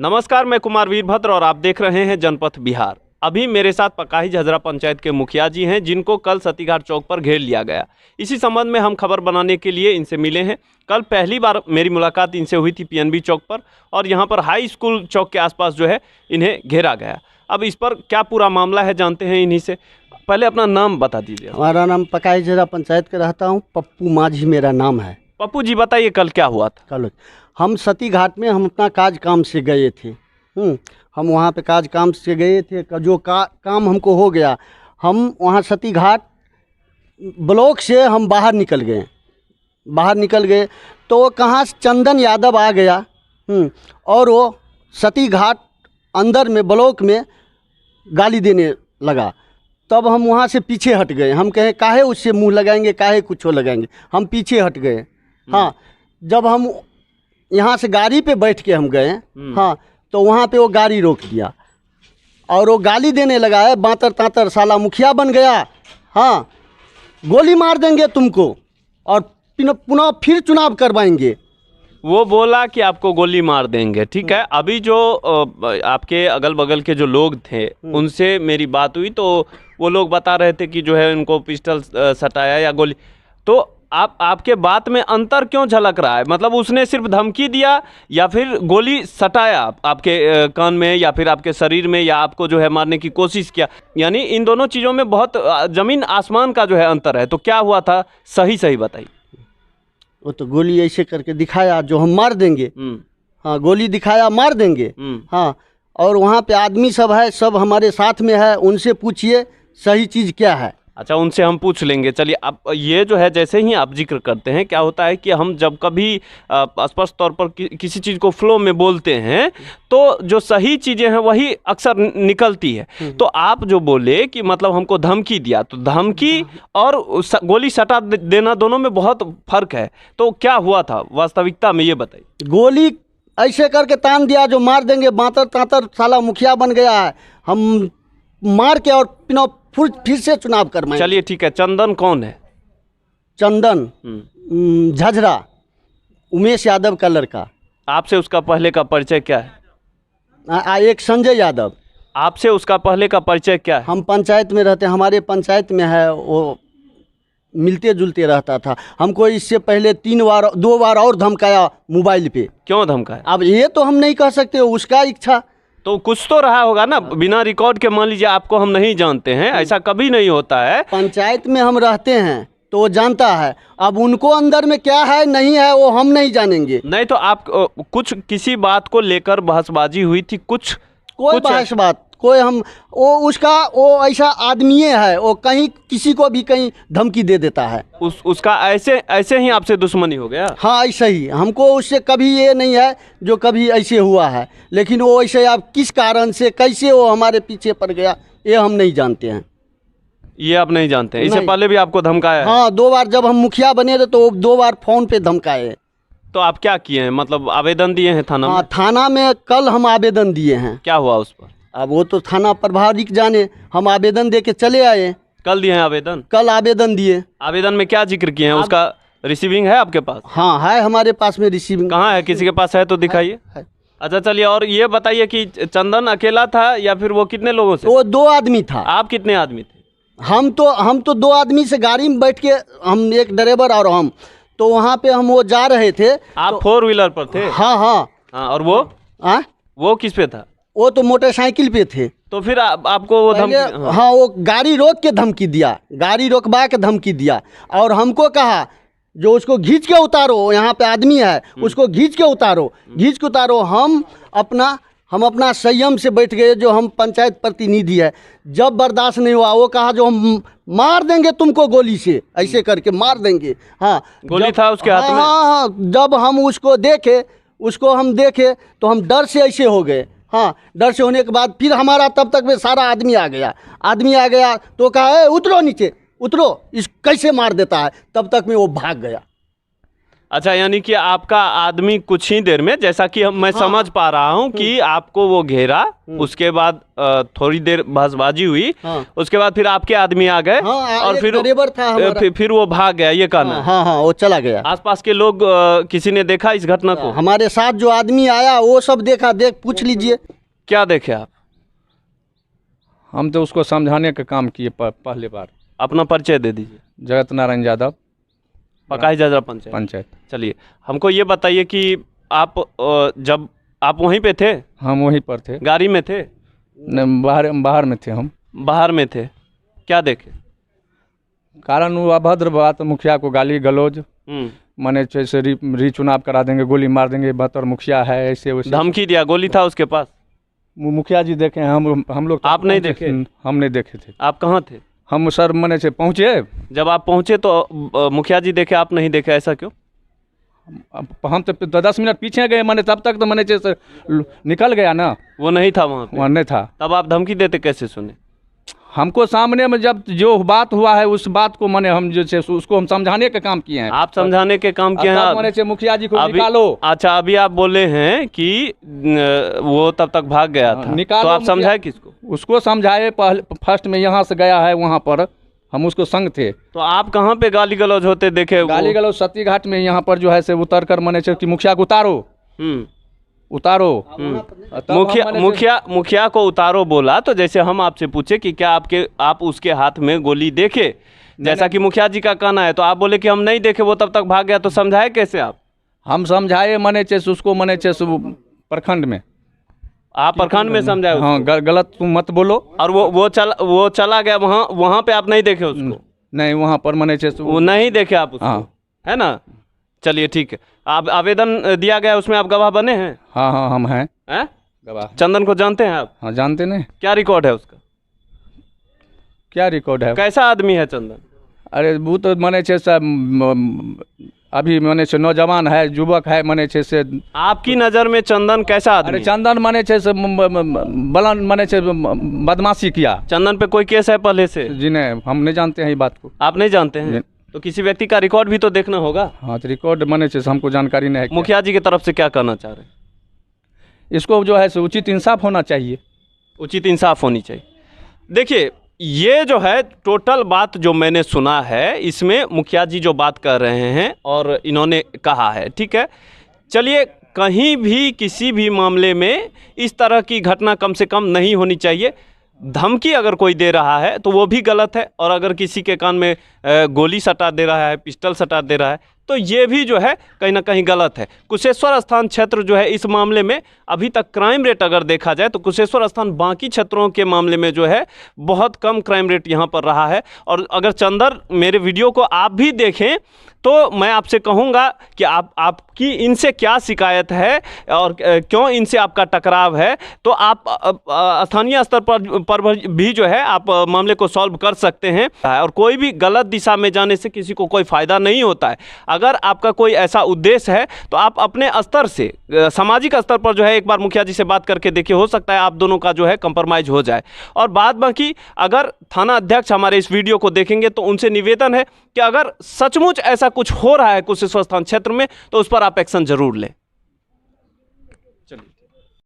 नमस्कार, मैं कुमार वीरभद्र और आप देख रहे हैं जनपथ बिहार। अभी मेरे साथ पकाही झजरा पंचायत के मुखिया जी हैं, जिनको कल सतीघाट चौक पर घेर लिया गया। इसी संबंध में हम खबर बनाने के लिए इनसे मिले हैं। कल पहली बार मेरी मुलाकात इनसे हुई थी पीएनबी चौक पर, और यहाँ पर हाई स्कूल चौक के आसपास जो है इन्हें घेरा गया। अब इस पर क्या पूरा मामला है जानते हैं इन्हीं से। पहले अपना नाम बता दीजिए। हमारा नाम पकाही झजरा पंचायत के रहता हूँ, पप्पू माझी मेरा नाम है। पप्पू जी बताइए, कल क्या हुआ था? कल हम सतीघाट में हम अपना काज काम से गए थे। हम वहाँ पे काज काम से गए थे, जो काम हमको हो गया। हम वहाँ सतीघाट ब्लॉक से हम बाहर निकल गए तो कहाँ से चंदन यादव आ गया। और वो सतीघाट अंदर में ब्लॉक में गाली देने लगा। तब हम वहाँ से पीछे हट गए। हम कहे काहे उससे मुंह लगाएंगे, काहे कुछ लगाएंगे, हम पीछे हट गए। हाँ, जब हम यहाँ से गाड़ी पे बैठ के हम गए, हाँ, तो वहाँ पे वो गाड़ी रोक दिया और वो गाली देने लगा है, बातर तातर साला मुखिया बन गया, हाँ, गोली मार देंगे तुमको और पुनः फिर चुनाव करवाएंगे। वो बोला कि आपको गोली मार देंगे। ठीक है, अभी जो आपके अगल बगल के जो लोग थे उनसे मेरी बात हुई, तो वो लोग बता रहे थे कि जो है उनको पिस्टल सटाया या गोली। तो आपके बात में अंतर क्यों झलक रहा है? मतलब उसने सिर्फ धमकी दिया या फिर गोली सटाया आपके कान में या फिर आपके शरीर में, या आपको जो है मारने की कोशिश किया? यानी इन दोनों चीज़ों में बहुत ज़मीन आसमान का जो है अंतर है। तो क्या हुआ था, सही बताइए। वो तो गोली ऐसे करके दिखाया जो हम मार देंगे। हाँ, गोली दिखाया मार देंगे। हाँ, और वहाँ पे आदमी सब है, सब हमारे साथ में है, उनसे पूछिए सही चीज़ क्या है। अच्छा, उनसे हम पूछ लेंगे। चलिए, अब ये जो है जैसे ही आप जिक्र करते हैं, क्या होता है कि हम जब कभी स्पष्ट तौर पर किसी चीज़ को फ्लो में बोलते हैं तो जो सही चीज़ें हैं वही अक्सर निकलती है। तो आप जो बोले कि मतलब हमको धमकी दिया, तो धमकी और गोली सटा देना दोनों में बहुत फर्क है। तो क्या हुआ था वास्तविकता में, ये बताइए। गोली ऐसे करके तान दिया जो मार देंगे, बातर तातर साला मुखिया बन गया है, हम मार के और फिर से चुनाव करवाएंगे। चलिए ठीक है, चंदन कौन है? चंदन झजरा, उमेश यादव का लड़का। आपसे उसका पहले का परिचय क्या है? एक संजय यादव। आपसे उसका पहले का परिचय क्या है? हम पंचायत में रहते हैं, हमारे पंचायत में है, वो मिलते जुलते रहता था। हमको इससे पहले 2 बार और धमकाया मोबाइल पे। क्यों धमकाया? अब ये तो हम नहीं कह सकते, उसका इच्छा। तो कुछ तो रहा होगा ना, बिना रिकॉर्ड के। मान लीजिए आपको हम नहीं जानते हैं, ऐसा कभी नहीं होता है। पंचायत में हम रहते हैं तो वो जानता है। अब उनको अंदर में क्या है नहीं है वो हम नहीं जानेंगे। नहीं तो आप कुछ किसी बात को लेकर बहसबाजी हुई थी? कोई बहस बात कोई हम वो ऐसा आदमी है, वो कहीं किसी को भी कहीं धमकी दे देता है। उसका ऐसे ही आपसे दुश्मनी हो गया? हाँ, ऐसा ही। हमको उससे कभी ये नहीं है जो कभी ऐसे हुआ है, लेकिन वो ऐसे आप किस कारण से कैसे वो हमारे पीछे पड़ गया ये हम नहीं जानते हैं। ये आप नहीं जानते हैं? इससे पहले भी आपको धमकाया? हाँ, 2 बार जब हम मुखिया बने थे तो 2 बार फ़ोन पे धमकाए। तो आप क्या किए हैं, मतलब आवेदन दिए हैं थाना में? हाँ, थाना में कल हम आवेदन दिए हैं। क्या हुआ उस पर? अब वो तो थाना प्रभारी जाने, हम आवेदन दे के चले आए। कल दिए हैं आवेदन? कल आवेदन दिए। आवेदन में क्या जिक्र किए हैं? उसका रिसीविंग है आपके पास? हाँ है, हमारे पास में रिसीविंग। कहाँ है? किसी के पास है तो दिखाइए। अच्छा चलिए, और ये बताइए कि चंदन अकेला था या फिर वो कितने लोगों से? वो 2 आदमी था। आप कितने आदमी थे? हम तो 2 आदमी से गाड़ी में बैठ के, हम एक ड्राइवर और हम, तो वहाँ पे हम वो जा रहे थे। आप तो 4 व्हीलर पर थे? हाँ। और वो किस पे था? वो तो मोटरसाइकिल पे थे। तो फिर आपको वो धमकी? हाँ, वो गाड़ी रोक के धमकी दिया, गाड़ी रोकवा के धमकी दिया, और हमको कहा जो उसको खींच के उतारो, यहाँ पे आदमी है उसको खींच के उतारो। हम अपना संयम से बैठ गए, जो हम पंचायत प्रतिनिधि है। जब बर्दाश्त नहीं हुआ, वो कहा जो हम मार देंगे तुमको गोली से, ऐसे करके मार देंगे। हाँ, गोली था उसके हाथ में? हाँ, जब हम उसको देखे तो हम डर से ऐसे हो गए। हाँ, डर से होने के बाद फिर हमारा तब तक में सारा आदमी आ गया तो कहा उतरो नीचे, उतरो, इस कैसे मार देता है। तब तक में वो भाग गया। अच्छा, यानी कि आपका आदमी कुछ ही देर में, जैसा कि मैं समझ पा रहा हूँ कि आपको वो घेरा, उसके बाद थोड़ी देर बहसबाजी हुई, उसके बाद फिर आपके आदमी आ गए और फिर ड्राइवर था हमारा। फिर वो भाग गया, ये कहना है? हाँ हाँ, वो चला गया। आसपास के लोग किसी ने देखा इस घटना को? हमारे साथ जो आदमी आया वो सब देखा, पूछ लीजिए। क्या देखे आप? हम तो उसको समझाने का काम किए पहले बार। अपना परिचय दे दीजिए। जगत नारायण यादव, पकाई जाजरा पंचायत। चलिए, हमको ये बताइए कि आप जब आप वहीं पे थे? हम वहीं पर थे। गाड़ी में थे? बाहर में थे हम। बाहर में थे, क्या देखे? कारण वो अभद्र बात, मुखिया को गाली गलौज, माने जैसे री चुनाव करा देंगे, गोली मार देंगे, बहत्तर मुखिया है, ऐसे वैसे धमकी दिया। गोली था उसके पास? मुखिया जी देखे, हम लोग। आप नहीं देखे? हम नहीं देखे थे। आप कहाँ थे हम सर मने से पहुँचे? जब आप पहुँचे तो मुखिया जी देखे, आप नहीं देखे, ऐसा क्यों? हम तो 10 मिनट पीछे गए, मैंने तब तक तो मैंने जैसे निकल गया ना। वो नहीं था वहाँ पे? वहाँ नहीं था। तब आप धमकी देते कैसे सुने? हमको सामने में जब जो बात हुआ है उस बात को मैंने हम जो है उसको हम समझाने का काम किए हैं। आप समझाने के काम किए हैं? मैंने से मुखिया जी को निकालो। अच्छा, अभी आप बोले हैं कि वो तब तक भाग गया था, निकालो। तो आप समझाए किसको? उसको समझाए, पहले फर्स्ट में यहाँ से गया है, वहाँ पर हम उसको संग थे। तो आप कहाँ पे गाली गलौज होते देखे? गाली गलौज सती घाट में, यहाँ पर जो है से उतर कर मैंने कि मुखिया को उतारो, उतारो। मुखिया को उतारो बोला, तो जैसे हम आपसे पूछे कि क्या आप उसके हाथ में गोली देखे, जैसा कि मुखिया जी का कहना है, तो आप बोले कि हम नहीं देखे, वो तब तक भाग गया, तो समझाए कैसे आप? हम समझाए मने उसको, मने प्रखंड में। आप प्रखंड में समझाए? हाँ, गलत तुम मत बोलो। और वो चला गया वहाँ पे, आप नहीं देखे उसको? नहीं, वहाँ पर मने वो नहीं देखे आप उसको? हाँ। है ना? चलिए ठीक है। आप आवेदन दिया गया, उसमें आप गवाह बने हैं? हाँ हाँ, हम हैं गवाह। चंदन को जानते हैं आप? हाँ, जानते नहीं। क्या रिकॉर्ड है उसका? क्या रिकॉर्ड है? कैसा आदमी है चंदन? अरे वो तो मने अभी मने नौजवान है, युवक है, मने से। आपकी नज़र में चंदन कैसा आदमी? अरे चंदन मने बलन मने बदमाशी किया। चंदन पे कोई केस है पहले से? जी नहीं, हम नहीं जानते हैं ये बात को। आप नहीं जानते हैं? तो किसी व्यक्ति का रिकॉर्ड भी तो देखना होगा। हाँ, तो रिकॉर्ड मने हमको जानकारी नहीं है। मुखिया जी की तरफ से क्या कहना चाह रहे हैं? इसको जो है उचित इंसाफ होना चाहिए। उचित इंसाफ होनी चाहिए। देखिए, ये जो है टोटल बात जो मैंने सुना है, इसमें मुखिया जी जो बात कर रहे हैं और इन्होंने कहा है, ठीक है। चलिए, कहीं भी किसी भी मामले में इस तरह की घटना कम से कम नहीं होनी चाहिए। धमकी अगर कोई दे रहा है तो वो भी गलत है, और अगर किसी के कान में गोली सटा दे रहा है, पिस्टल सटा दे रहा है, तो ये भी जो है कहीं ना कहीं गलत है। कुशेश्वर स्थान क्षेत्र जो है इस मामले में अभी तक क्राइम रेट अगर देखा जाए तो कुशेश्वर स्थान बाकी क्षेत्रों के मामले में जो है बहुत कम क्राइम रेट यहाँ पर रहा है। और अगर चंदन मेरे वीडियो को आप भी देखें तो मैं आपसे कहूँगा कि आपकी इनसे क्या शिकायत है और क्यों इनसे आपका टकराव है, तो आप स्थानीय स्तर पर भी जो है आप मामले को सॉल्व कर सकते हैं। और कोई भी गलत दिशा में जाने से किसी को कोई फ़ायदा नहीं होता है। अगर आपका कोई ऐसा उद्देश्य है तो आप अपने स्तर से, सामाजिक स्तर पर जो है एक बार मुखिया जी से बात करके देखिए, हो सकता है आप दोनों का जो है कंप्रोमाइज हो जाए। और बाद बाकी अगर थाना अध्यक्ष हमारे इस वीडियो को देखेंगे तो उनसे निवेदन है कि अगर सचमुच ऐसा कुछ हो रहा है कुशेश्वर स्थान क्षेत्र में तो उस पर आप एक्शन जरूर लें।